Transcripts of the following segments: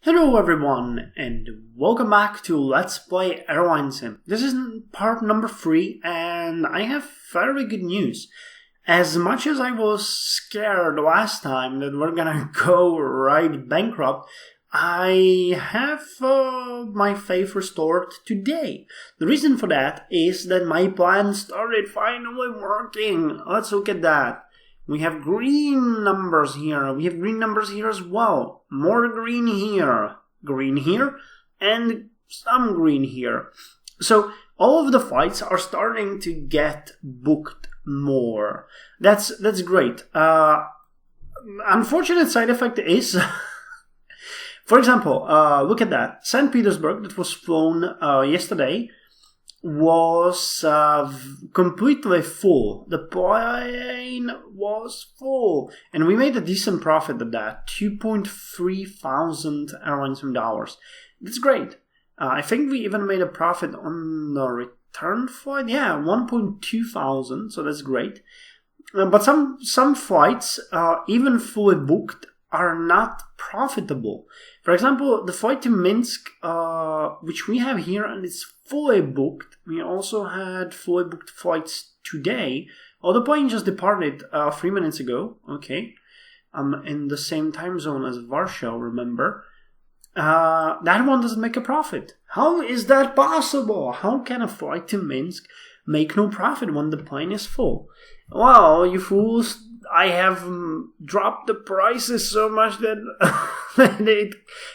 Hello everyone, and welcome back to Let's Play Airlinesim. This is part number 3, and I have very good news. As much as I was scared last time that we're gonna go right bankrupt, I have my faith restored today. The reason for that is that my plan started finally working. Let's look at that. We have green numbers here. We have green numbers here as well. More green here, and some green here. So all of the flights are starting to get booked more. That's great. Unfortunate side effect is, for example, look at that. St. Petersburg, that was flown yesterday, was completely full. The plane was full, and we made a decent profit at that. 2.3 thousand Airlinesim dollars. That's great. I think we even made a profit on the return flight. Yeah, 1.2 thousand. So that's great. But some flights, even fully booked, are not profitable. For example, the flight to Minsk, which we have here, and it's fully booked. We also had fully booked flights today. Oh, the plane just departed 3 minutes ago. Okay. In the same time zone as Warsaw, remember. That one doesn't make a profit. How is that possible? How can a flight to Minsk make no profit when the plane is full? Well, you fools, I have dropped the prices so much that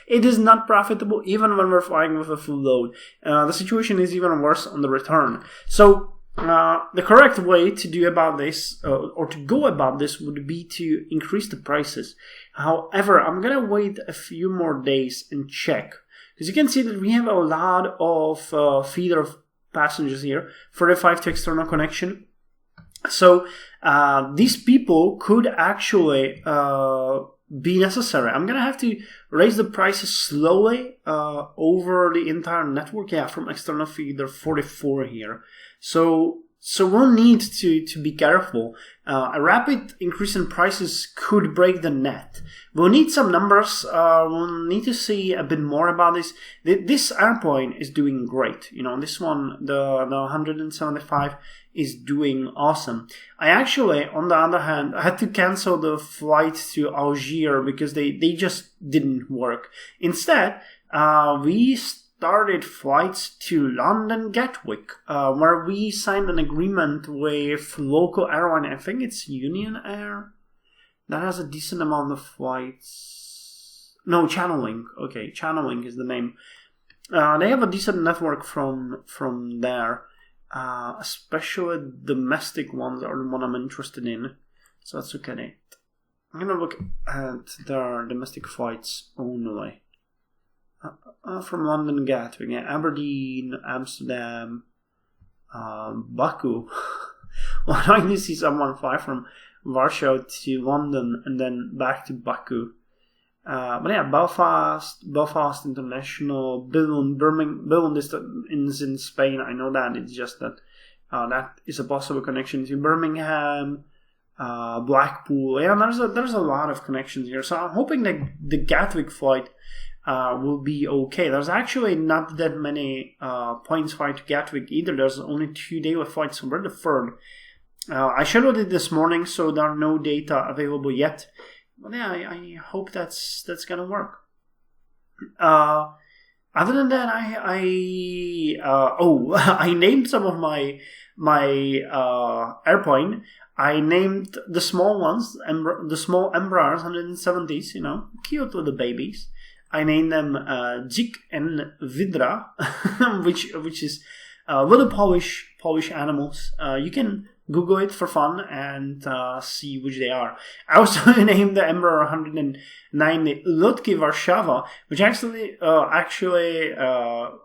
it is not profitable even when we're flying with a full load. The situation is even worse on the return. So the correct way to do about this, or to go about this, would be to increase the prices. However, I'm going to wait a few more days and check. Because you can see that we have a lot of feeder passengers here, 45 to external connection. So these people could actually be necessary. I'm going to have to raise the prices slowly over the entire network. Yeah, from external feeder 44 here. So we'll need to be careful. A rapid increase in prices could break the net. We'll need some numbers. We'll need to see a bit more about this. This airplane is doing great. You know, this one, the 175, is doing awesome. I actually, on the other hand, I had to cancel the flight to Algiers because they just didn't work. Instead, we started flights to London Gatwick, where we signed an agreement with local airline. I think it's Union Air. That has a decent amount of flights. No, Channel. Okay, Channel is the name. They have a decent network from there. Especially domestic ones are the one I'm interested in. So let's look at it. I'm gonna look at their domestic flights only. From London Gatwick, Aberdeen, Amsterdam, Baku. Why don't you see someone fly from Warsaw to London and then back to Baku? But yeah, Belfast International, Birmingham is in Spain. I know that. It's just that that is a possible connection to Birmingham, Blackpool. Yeah, there's a lot of connections here. So I'm hoping that the Gatwick flight will be okay. There's actually not that many planes flying to Gatwick either. There's only 2 daily flights, so we're the third. I scheduled it this morning, so there are no data available yet. But yeah, I hope that's gonna work. Other than that, I named some of my airplane. I named the small ones, the small Embraers 170s. You know, cute little babies. I named them Dzik and Vidra, which is little Polish animals. You can Google it for fun and see which they are. I also named the Embraer 109 Lotki Warszawa, which actually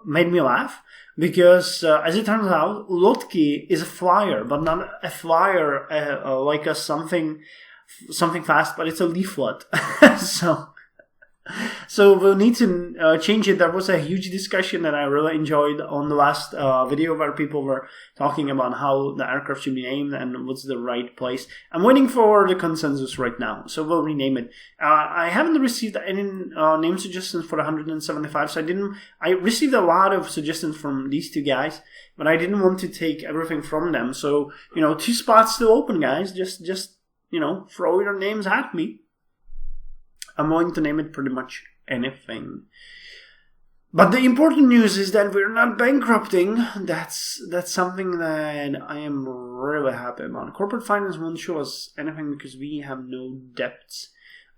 made me laugh because, as it turns out, Lotki is a flyer, but not a flyer like a something fast, but it's a leaflet. So So we'll need to change it. There was a huge discussion that I really enjoyed on the last video where people were talking about how the aircraft should be named and what's the right place. I'm waiting for the consensus right now, so we'll rename it. I haven't received any name suggestions for the 175, so I received a lot of suggestions from these two guys, but I didn't want to take everything from them. So, 2 spots still open, guys. Just throw your names at me. I'm going to name it pretty much anything. But the important news is that we're not bankrupting. That's something that I am really happy about. Corporate finance won't show us anything because we have no debts.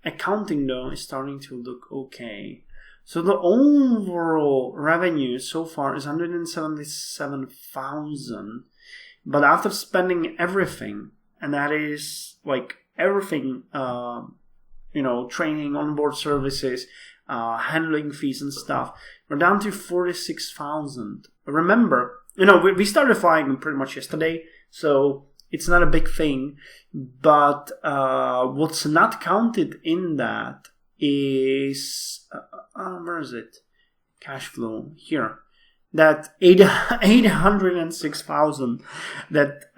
Accounting, though, is starting to look okay. So the overall revenue so far is 177,000. But after spending everything, and that is like everything, training, onboard services, handling fees and stuff, we're down to 46,000. Remember, we started flying pretty much yesterday, so it's not a big thing. But what's not counted in that is, where is it? Cash flow, here. That 806,000 that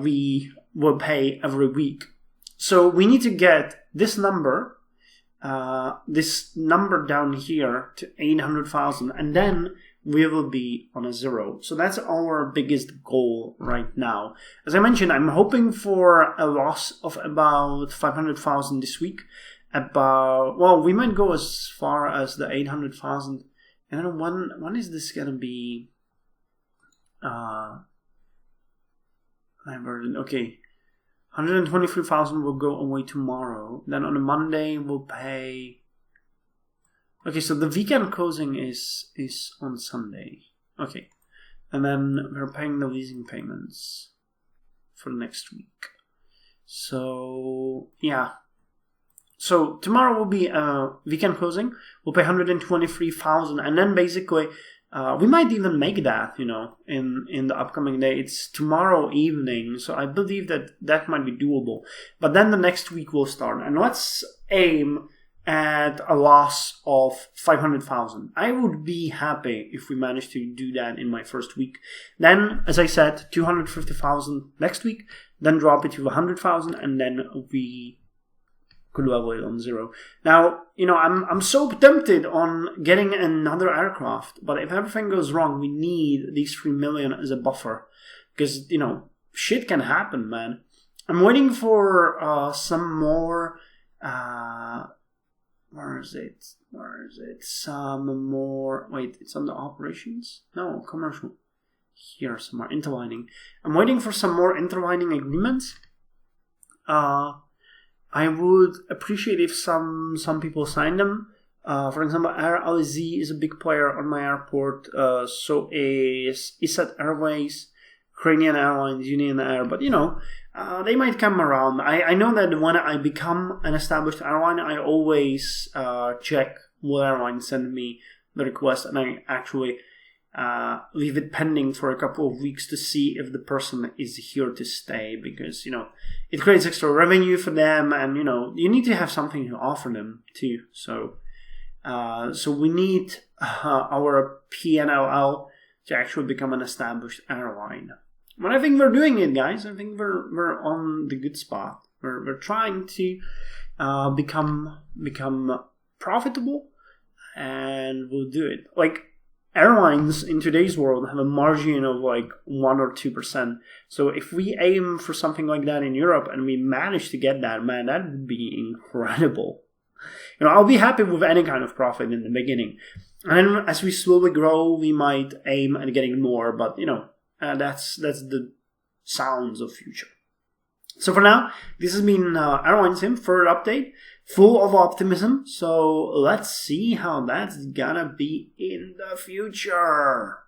we will pay every week. So we need to get this number down here to 800,000, and then we will be on a zero. So that's our biggest goal right now. As I mentioned, I'm hoping for a loss of about 500,000 this week. We might go as far as the 800,000. I don't know, when is this gonna be? Okay. 123,000 will go away tomorrow. Then on a Monday we'll pay. Okay, so the weekend closing is on Sunday. Okay, and then we're paying the leasing payments for next week. So yeah. So tomorrow will be weekend closing. We'll pay 123,000, and then basically. We might even make that, in the upcoming day. It's tomorrow evening, so I believe that might be doable. But then the next week will start, and let's aim at a loss of 500,000. I would be happy if we managed to do that in my first week. Then, as I said, 250,000 next week, then drop it to 100,000, and then we could level it on zero. Now, I'm so tempted on getting another aircraft, but if everything goes wrong, we need these 3 million as a buffer, because shit can happen, man. I'm waiting for some more. Where is it? Some more. Wait, it's on the operations? No, commercial. Here, some more interlining. I'm waiting for some more interlining agreements. I would appreciate if some people sign them. For example, Airlinesim is a big player on my airport. So is ESET Airways, Ukrainian Airlines, Union Air. But, they might come around. I know that when I become an established airline, I always check what airline send me the request. And I actually leave it pending for a couple of weeks to see if the person is here to stay, because it creates extra revenue for them, and you need to have something to offer them too. So we need our PNLL to actually become an established airline. But I think we're doing it, guys. I think we're on the good spot. We're trying to become profitable, and we'll do it. Like, airlines in today's world have a margin of like 1 or 2%. So if we aim for something like that in Europe and we manage to get that, man, that would be incredible. I'll be happy with any kind of profit in the beginning. And then as we slowly grow, we might aim at getting more. But, that's the sounds of future. So for now, this has been Airlinesim, third update, full of optimism. So let's see how that's gonna be in the future.